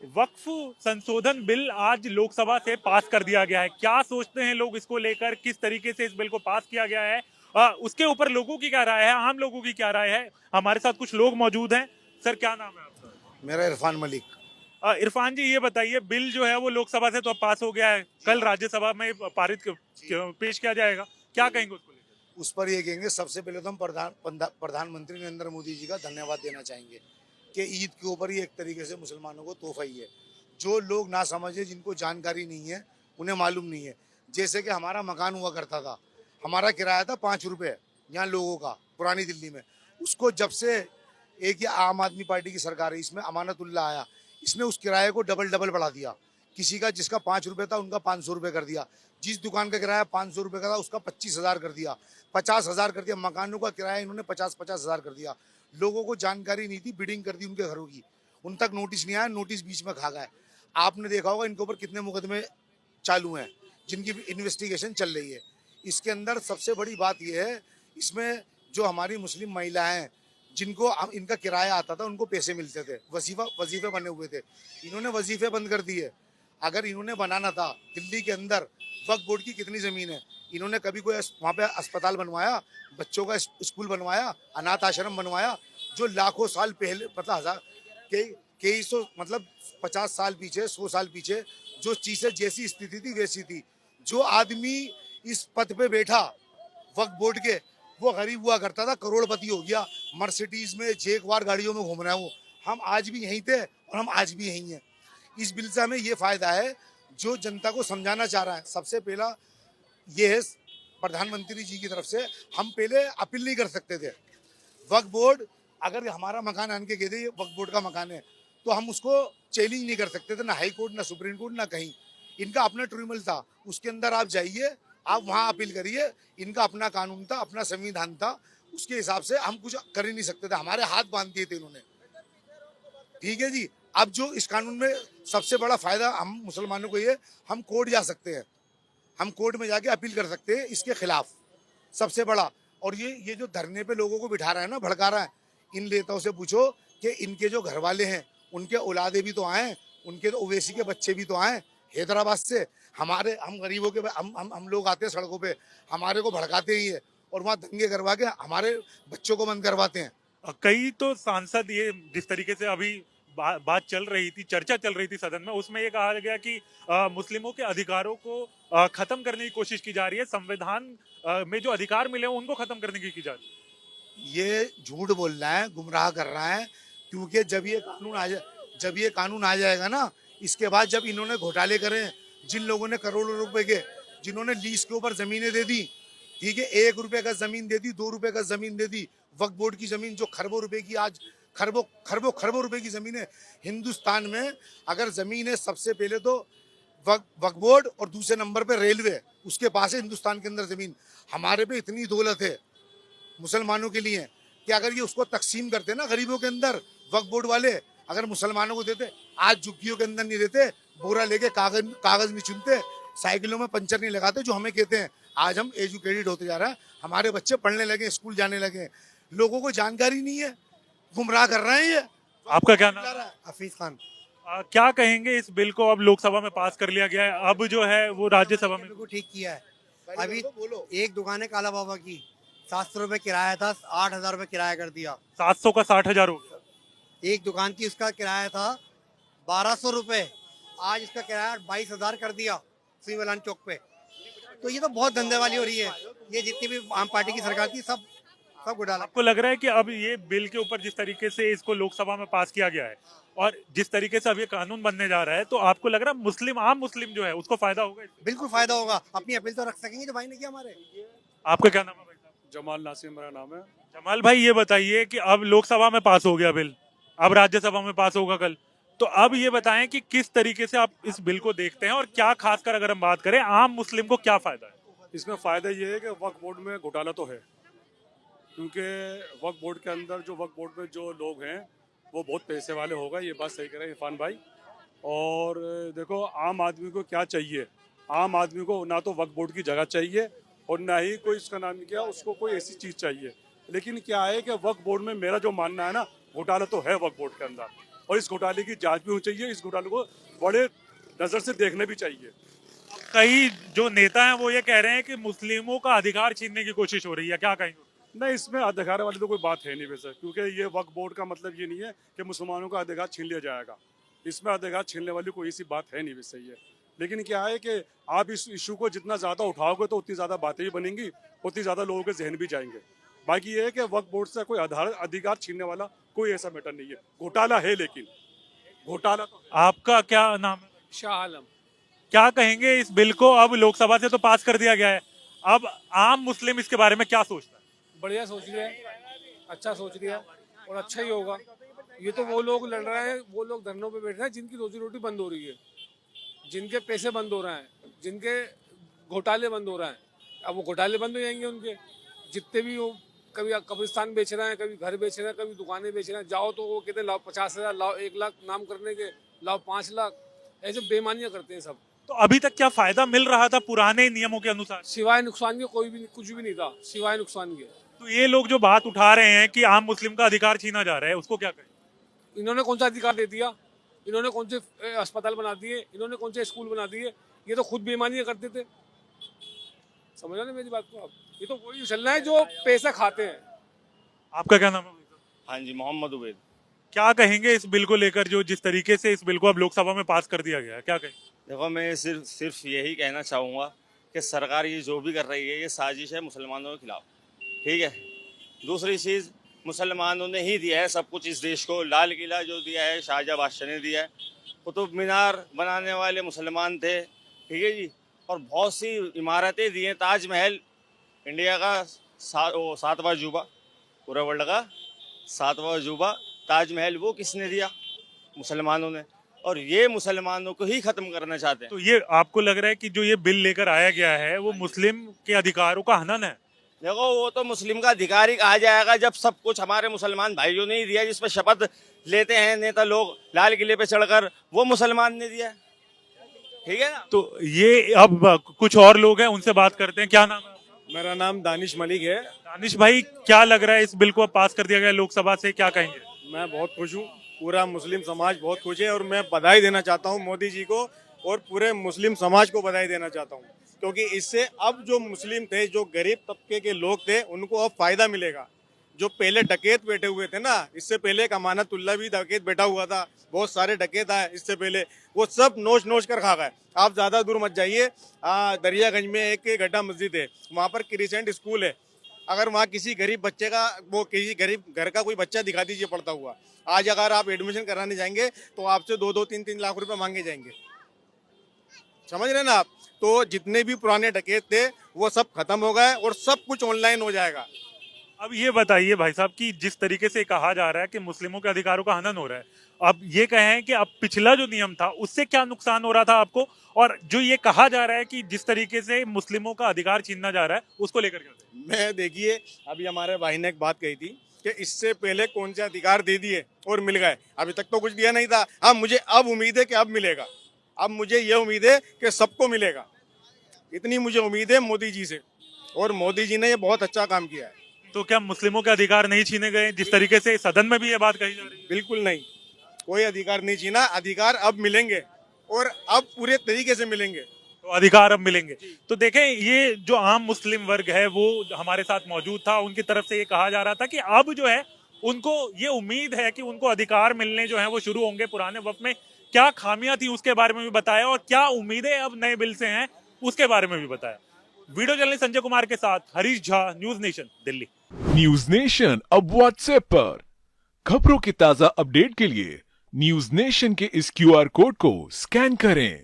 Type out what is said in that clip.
वक्फ संशोधन बिल आज लोकसभा से पास कर दिया गया है। क्या सोचते हैं लोग इसको लेकर, किस तरीके से इस बिल को पास किया गया है? उसके ऊपर लोगों की क्या राय है, आम लोगों की क्या राय है? हमारे साथ कुछ लोग मौजूद हैं। सर, क्या नाम है आपका? मेरा इरफान मलिक। इरफान जी, ये बताइए, बिल जो है वो लोकसभा से तो अब पास हो गया है, कल राज्यसभा में पारित पेश किया जाएगा, क्या कहेंगे उसको लेकर? उस पर ये कहेंगे, सबसे पहले तो हम प्रधानमंत्री नरेंद्र मोदी जी का धन्यवाद देना चाहेंगे कि ईद के ऊपर ही एक तरीके से मुसलमानों को तोहफा ही है। जो लोग ना समझे, जिनको जानकारी नहीं है, उन्हें मालूम नहीं है। जैसे कि हमारा मकान हुआ करता था, हमारा किराया था 5 रुपये यहाँ लोगों का, पुरानी दिल्ली में। उसको जब से एक ये आम आदमी पार्टी की सरकार है, इसमें अमानतुल्लाह आया, इसने उस किराए को डबल डबल बढ़ा दिया। किसी का जिसका 5 रुपये था, उनका 500 रुपये कर दिया। जिस दुकान का किराया 500 रुपये का था, उसका 25,000 कर दिया, 50,000 कर दिया। मकानों का किराया इन्होंने 50,000 कर दिया। लोगों को जानकारी नहीं थी, बिडिंग कर दी उनके घरों की, उन तक नोटिस नहीं आया, नोटिस बीच में खा गए। आपने देखा होगा इनके ऊपर कितने मुकदमे चालू हैं, जिनकी इन्वेस्टिगेशन चल रही है। इसके अंदर सबसे बड़ी बात यह है, इसमें जो हमारी मुस्लिम महिलाएं हैं, जिनको इनका किराया आता था, उनको पैसे मिलते थे, वजीफे बने हुए थे। इन्होंने वजीफे बंद कर दिए। अगर इन्होंने बनाना था, दिल्ली के अंदर वक्फ बोर्ड की कितनी ज़मीन है, इन्होंने कभी कोई वहाँ पे अस्पताल बनवाया, बच्चों का स्कूल बनवाया, अनाथ आश्रम बनवाया? जो लाखों साल पहले, मतलब हजार कई सौ, मतलब 50 साल पीछे, 100 साल पीछे जो चीज़ें जैसी स्थिति थी वैसी थी। जो आदमी इस पद पे बैठा वक्फ बोर्ड के, वो गरीब हुआ करता था, करोड़पति हो गया, मर्सिडीज में जेगवार गाड़ियों में घूम रहा है वो। हम आज भी यहीं थे और हम आज भी यहीं हैं। इस बिल से हमें ये फायदा है, जो जनता को समझाना चाह रहा है। सबसे पहला ये है, प्रधानमंत्री जी की तरफ से हम पहले अपील नहीं कर सकते थे। वक्फ बोर्ड, अगर हमारा मकान आन के कहते ये वक्फ बोर्ड का मकान है, तो हम उसको चैलेंज नहीं कर सकते थे, ना हाई कोर्ट, ना सुप्रीम कोर्ट, ना कहीं। इनका अपना ट्रिब्यूनल था, उसके अंदर आप जाइए, आप वहाँ अपील करिए। इनका अपना कानून था, अपना संविधान था, उसके हिसाब से हम कुछ कर ही नहीं सकते थे। हमारे हाथ बांध दिए थे इन्होंने। ठीक है जी। अब जो इस कानून में सबसे बड़ा फायदा हम मुसलमानों को ये, हम कोर्ट जा सकते हैं, हम कोर्ट में जाके अपील कर सकते हैं इसके खिलाफ, सबसे बड़ा। और ये जो धरने पे लोगों को बिठा रहा है ना, भड़का रहा है, इन नेताओं से पूछो कि इनके जो घर वाले हैं, उनके औलादे भी तो आए, उनके तो ओवैसी के बच्चे भी तो आए हैदराबाद से। हम गरीबों के, हम लोग आते हैं सड़कों पे, हमारे को भड़काते ही है, और वहाँ दंगे करवा के हमारे बच्चों को बंद करवाते हैं। कई तो सांसद, ये जिस तरीके से अभी बात चल रही थी, चर्चा चल रही थी सदन में, उसमें ये कहा गया कि मुस्लिमों के अधिकारों को खत्म करने की कोशिश की जा रही है, संविधान में जो अधिकार मिले हैं उनको खत्म करने की जा रही है। ये झूठ बोल रहा है, गुमराह कर रहा है। क्योंकि जब ये कानून आ जाएगा ना, इसके बाद जब इन्होंने घोटाले करे, जिन लोगों ने करोड़ों रुपए के, जिन्होंने लीज के ऊपर जमीनें दे दी, ठीक है, 1 रुपए का जमीन दे दी, 2 रुपए का जमीन दे दी, वक्फ बोर्ड की जमीन जो खरबों रुपए की, आज खरबों खरबों खरबों रुपए की जमीन है हिंदुस्तान में। अगर जमीन है, सबसे पहले तो वक्फ बोर्ड, और दूसरे नंबर पे रेलवे, उसके पास है हिंदुस्तान के अंदर जमीन। हमारे पे इतनी दौलत है मुसलमानों के लिए कि अगर ये उसको तकसीम करते ना गरीबों के अंदर, वक्फ बोर्ड वाले अगर मुसलमानों को देते, आज झुग्गियों के अंदर नहीं देते, बोरा लेके कागज नहीं चुनते, साइकिलों में पंचर नहीं लगाते, जो हमें कहते हैं। आज हम एजुकेटेड होते जा रहे हैं, हमारे बच्चे पढ़ने लगे, स्कूल जाने लगे। लोगों को जानकारी नहीं है, गुमराह कर रहे हैं ये। आपका क्या नाम है? हफीज खान। क्या कहेंगे, इस बिल को अब लोकसभा में पास कर लिया गया है, अब जो है वो राज्यसभा में? बिल्कुल ठीक किया है। अभी एक दुकान है काला बाबा की, 700 रुपये किराया था, 8,000 रुपये किराया कर दिया। 700 का 60,000 हो गया। एक दुकान की उसका किराया था 1,200 रुपये, आज इसका किराया 22,000 कर दिया सिविल लाइन चौक पे। तो ये तो बहुत धंधे वाली हो रही है। ये जितनी भी आम पार्टी की सरकार थी, सब घोटाला। आपको लग रहा है कि अब ये बिल के ऊपर जिस तरीके से इसको लोकसभा में पास किया गया है, और जिस तरीके से अब ये कानून बनने जा रहा है, तो आपको लग रहा है आम मुस्लिम जो है उसको फायदा होगा इससे? बिल्कुल फायदा होगा, अपनी अपील तो रख सकेंगे जो भाई ने किया हमारे। आपका क्या नाम है भाई साहब? जमाल नासिर मेरा नाम है। जमाल भाई, ये बताइए कि अब लोकसभा में पास हो गया बिल, अब राज्यसभा में पास होगा कल, तो अब ये बताएं कि किस तरीके से आप इस बिल को देखते हैं, और क्या खासकर अगर हम बात करें आम मुस्लिम को क्या फायदा है? इसमें फ़ायदा ये है कि वक्फ बोर्ड में घोटाला तो है, क्योंकि वक्फ बोर्ड के अंदर जो वक्फ बोर्ड में जो लोग हैं वो बहुत पैसे वाले हो गए, ये बात सही कह रहे हैं इरफान भाई। और देखो, आम आदमी को क्या चाहिए? आम आदमी को ना तो वक्फ बोर्ड की जगह चाहिए, और ना ही कोई इसका नाम क्या, उसको कोई ऐसी चीज़ चाहिए। लेकिन क्या है कि वक्फ बोर्ड में मेरा जो मानना है ना, घोटाला तो है वक्फ बोर्ड के अंदर। और इस घोटाले की जांच भी होनी चाहिए, इस घोटाले को बड़े नजर से देखना भी चाहिए। कई जो नेता हैं वो ये कह रहे हैं कि मुस्लिमों का अधिकार छीनने की कोशिश हो रही है, क्या कहेंगे? नहीं, इसमें अधिकार वाली तो कोई बात है नहीं वैसे, क्योंकि ये वक्फ बोर्ड का मतलब ये नहीं है कि मुसलमानों का अधिकार छीन लिया जाएगा। इसमें अधिकार छीनने वाली कोई ऐसी बात है नहीं वैसे ये। लेकिन क्या है कि आप इस इशू को जितना ज़्यादा उठाओगे तो उतनी ज़्यादा बातें भी बनेंगी, उतनी ज़्यादा लोगों के जहन भी जाएंगे। बाकी ये है कि वक्फ बोर्ड से कोई अधिकार छीनने वाला कोई ऐसा मैटर नहीं है। घोटाला है, लेकिन घोटाला तो आपका क्या नाम है? शाह आलम। क्या कहेंगे इस बिल को? अब लोकसभा से तो पास कर दिया गया है, अब आम मुस्लिम इसके बारे में क्या सोचता है? बढ़िया सोच लिया है, अच्छा सोच लिया और अच्छा ही होगा। ये तो वो लोग लड़ रहे हैं, वो लोग धरनों पे बैठ रहे हैं जिनकी रोजी रोटी बंद हो रही है, जिनके पैसे बंद हो रहे हैं, जिनके घोटाले बंद हो रहे हैं। अब वो घोटाले बंद हो जाएंगे उनके, जितने भी वो कभी कब्रिस्तान बेच रहे हैं, कभी घर बेच रहे हैं, कभी दुकानें बेच रहे हैं। जाओ तो वो कहते हैं लाओ 50,000, लाओ 1 लाख नाम करने के, लाओ 5 लाख, ऐसे बेईमानियां करते हैं सब। तो अभी तक क्या फायदा मिल रहा था पुराने नियमों के अनुसार? सिवाय नुकसान के कोई भी कुछ भी नहीं था, सिवाय नुकसान के। तो ये लोग जो बात उठा रहे हैं कि आम मुस्लिम का अधिकार छीना जा रहा है, उसको क्या कहें? इन्होंने कौन सा अधिकार दे दिया? इन्होंने कौन से अस्पताल बना दिए? इन्होंने कौन से स्कूल बना दिए? ये तो खुद बेईमानियां करते थे। समझ रहे ना मेरी बात को आप? ये तो वही चल रहा है जो पैसा खाते हैं। आपका क्या नाम है? हाँ जी, मोहम्मद उबैद। क्या कहेंगे इस बिल को लेकर, जो जिस तरीके से इस बिल को अब लोकसभा में पास कर दिया गया है, क्या कहेंगे? देखो, मैं सिर्फ यही कहना चाहूँगा कि सरकार ये जो भी कर रही है ये साजिश है मुसलमानों के खिलाफ। ठीक है। दूसरी चीज़, मुसलमानों ने ही दिया है सब कुछ इस देश को। लाल किला जो दिया है शाहजहाँ बादशाह ने दिया है, कुतुब मीनार बनाने वाले मुसलमान थे। ठीक है जी। और बहुत सी इमारतें दी हैं। ताजमहल इंडिया का 7वां अजूबा, पूरे वर्ल्ड का 7वां अजूबा ताजमहल, वो किसने दिया? मुसलमानों ने। और ये मुसलमानों को ही खत्म करना चाहते हैं। तो ये आपको लग रहा है कि जो ये बिल लेकर आया गया है वो मुस्लिम के अधिकारों का हनन है? देखो, वो तो मुस्लिम का अधिकार ही कहा जाएगा जब सब कुछ हमारे मुसलमान भाइयों ने ही दिया, जिस पर शपथ लेते हैं नेता लोग लाल किले पे चढ़कर, वो मुसलमान ने दिया। ठीक है ना। तो ये अब कुछ और लोग हैं, उनसे बात करते हैं। क्या नाम है? मेरा नाम दानिश मलिक है। दानिश भाई, क्या लग रहा है इस बिल को अब पास कर दिया गया लोकसभा से, क्या कहेंगे? मैं बहुत खुश हूँ, पूरा मुस्लिम समाज बहुत खुश है और मैं बधाई देना चाहता हूँ मोदी जी को और पूरे मुस्लिम समाज को बधाई देना चाहता हूँ, क्योंकि इससे अब जो मुस्लिम थे, जो गरीब तबके के लोग थे, उनको अब फायदा मिलेगा। जो पहले डकैत बैठे हुए थे ना, इससे पहले एक अमानतुल्ला भी डकैत बैठा हुआ था, बहुत सारे डकैत आए इससे पहले, वो सब नोच नोच कर खा गए। आप ज़्यादा दूर मत जाइए, दरियागंज में एक गड्ढा मस्जिद है, वहाँ पर क्रिसेंट स्कूल है। अगर वहाँ किसी गरीब बच्चे का, वो किसी गरीब घर का कोई बच्चा दिखा दीजिए पढ़ता हुआ, आज अगर आप एडमिशन कराने जाएंगे तो आपसे 2-2, 3-3 लाख रुपए मांगे जाएंगे। समझ रहे ना आप? तो जितने भी पुराने डकैत थे वो सब खत्म हो गए और सब कुछ ऑनलाइन हो जाएगा। अब ये बताइए भाई साहब कि जिस तरीके से कहा जा रहा है कि मुस्लिमों के अधिकारों का हनन हो रहा है, अब ये कहें कि अब पिछला जो नियम था उससे क्या नुकसान हो रहा था आपको, और जो ये कहा जा रहा है कि जिस तरीके से मुस्लिमों का अधिकार छीनना जा रहा है, उसको लेकर क्या? मैं देखिए, अभी हमारे भाई ने एक बात कही थी कि इससे पहले कौन से अधिकार दे दिए और मिल गए, अभी तक तो कुछ दिया नहीं था। हाँ, मुझे अब उम्मीद है कि अब मिलेगा। अब मुझे ये उम्मीद है कि सबको मिलेगा, इतनी मुझे उम्मीद है मोदी जी से, और मोदी जी ने ये बहुत अच्छा काम किया है। तो क्या मुस्लिमों के अधिकार नहीं छीने गए, जिस तरीके से सदन में भी ये बात कही जा रही है? बिल्कुल नहीं, कोई अधिकार नहीं छीना। अधिकार अब मिलेंगे और अब पूरे तरीके से मिलेंगे। तो अधिकार अब मिलेंगे। तो देखें, ये जो आम मुस्लिम वर्ग है वो हमारे साथ मौजूद था, उनकी तरफ से ये कहा जा रहा था कि अब जो है उनको ये उम्मीद है कि उनको अधिकार मिलने जो है वो शुरू होंगे। पुराने वक्त में क्या खामियां थी उसके बारे में भी बताया, और क्या उम्मीदें अब नए बिल से हैं उसके बारे में भी बताया। वीडियो जर्नलिस्ट संजय कुमार के साथ Harish Jha, news nation, Delhi. News nation अब व्हाट्सएप पर खबरों के ताजा अपडेट के लिए न्यूज नेशन के इस QR कोड को स्कैन करें।